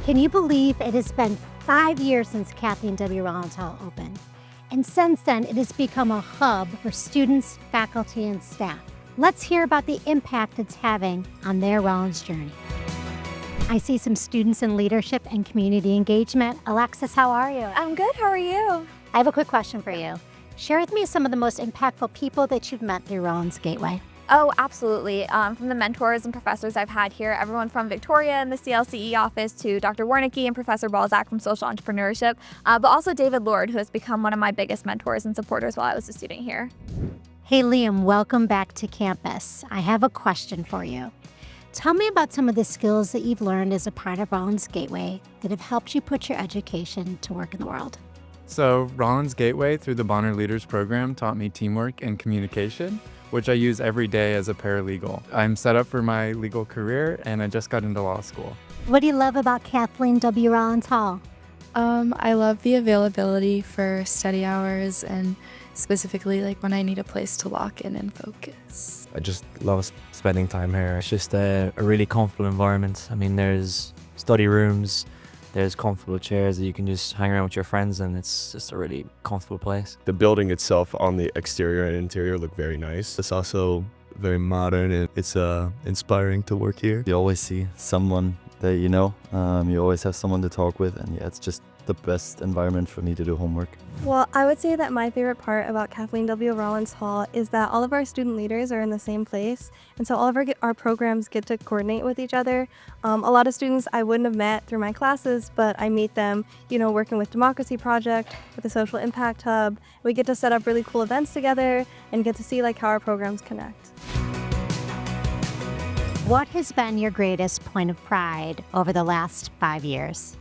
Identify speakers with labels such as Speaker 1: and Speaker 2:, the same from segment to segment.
Speaker 1: Can you believe it has been 5 years since Kathleen W. Rollins Hall opened? And since then, it has become a hub for students, faculty, and staff. Let's hear about the impact it's having on their Rollins journey. I see some students in leadership and community engagement. Alexis, how are you?
Speaker 2: I'm good, how are you?
Speaker 1: I have a quick question for you. Share with me some of the most impactful people that you've met through Rollins Gateway.
Speaker 2: Oh, absolutely. From the mentors and professors I've had here, everyone from Victoria in the CLCE office to Dr. Warnicki and Professor Balzac from social entrepreneurship, but also David Lord, who has become one of my biggest mentors and supporters while I was a student here.
Speaker 1: Hey, Liam, welcome back to campus. I have a question for you. Tell me about some of the skills that you've learned as a part of Rollins Gateway that have helped you put your education to work in the world.
Speaker 3: So Rollins Gateway through the Bonner Leaders Program taught me teamwork and communication, which I use every day as a paralegal. I'm set up for my legal career and I just got into law school.
Speaker 1: What do you love about Kathleen W. Rollins Hall?
Speaker 4: I love the availability for study hours and specifically like when I need a place to lock in and focus.
Speaker 5: I just love spending time here. It's just a really comfortable environment. I mean, there's study rooms, there's comfortable chairs that you can just hang around with your friends, and it's just a really comfortable place.
Speaker 6: The building itself on the exterior and interior look very nice. It's also very modern and it's inspiring to work here.
Speaker 7: You always see someone that you know. You always have someone to talk with, and yeah, it's just the best environment for me to do homework.
Speaker 8: Well, I would say that my favorite part about Kathleen W. Rollins Hall is that all of our student leaders are in the same place, and so all of our programs get to coordinate with each other. A lot of students I wouldn't have met through my classes, but I meet them, working with Democracy Project, with the Social Impact Hub. We get to set up really cool events together and get to see how our programs connect.
Speaker 1: What has been your greatest point of pride over the last 5 years?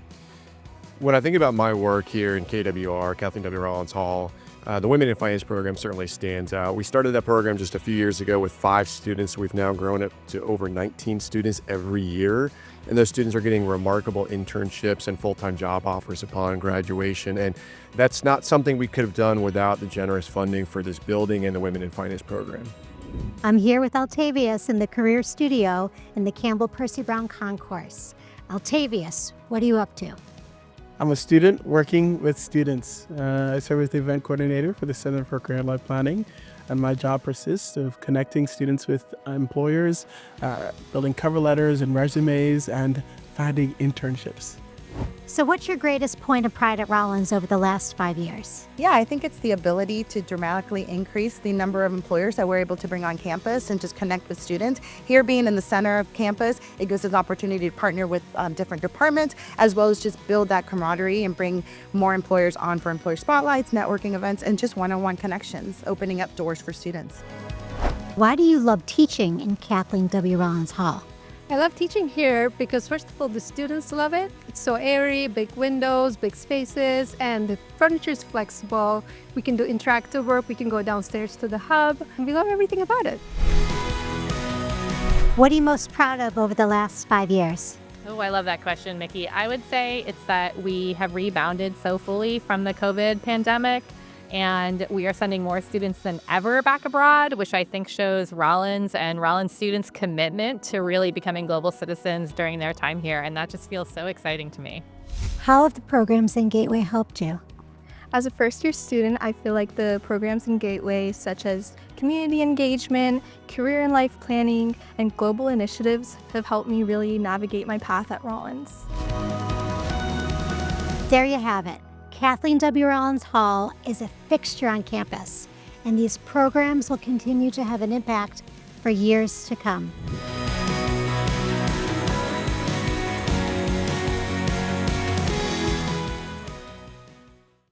Speaker 9: When I think about my work here in KWR, Kathleen W. Rollins Hall, the Women in Finance program certainly stands out. We started that program just a few years ago with 5 students. We've now grown it to over 19 students every year. And those students are getting remarkable internships and full-time job offers upon graduation. And that's not something we could have done without the generous funding for this building and the Women in Finance program.
Speaker 1: I'm here with Altavius in the Career Studio in the Campbell Percy Brown Concourse. Altavius, what are you up to?
Speaker 10: I'm a student working with students. I serve as the event coordinator for the Center for Career and Life Planning, and my job persists of connecting students with employers, building cover letters and resumes, and finding internships.
Speaker 1: So what's your greatest point of pride at Rollins over the last 5 years?
Speaker 11: Yeah, I think it's the ability to dramatically increase the number of employers that we're able to bring on campus and just connect with students. Here being in the center of campus, it gives us an opportunity to partner with different departments, as well as just build that camaraderie and bring more employers on for employer spotlights, networking events, and just one-on-one connections, opening up doors for students.
Speaker 1: Why do you love teaching in Kathleen W. Rollins Hall?
Speaker 12: I love teaching here because first of all, the students love it. It's so airy, big windows, big spaces, and the furniture is flexible. We can do interactive work. We can go downstairs to the hub. We love everything about it.
Speaker 1: What are you most proud of over the last 5 years?
Speaker 13: Oh, I love that question, Mickey. I would say it's that we have rebounded so fully from the COVID pandemic, and we are sending more students than ever back abroad, which I think shows Rollins and Rollins students' commitment to really becoming global citizens during their time here, and that just feels so exciting to me.
Speaker 1: How have the programs in Gateway helped you?
Speaker 8: As a first-year student, I feel like the programs in Gateway, such as community engagement, career and life planning, and global initiatives, have helped me really navigate my path at Rollins.
Speaker 1: There you have it. Kathleen W. Rollins Hall is a fixture on campus, and these programs will continue to have an impact for years to come.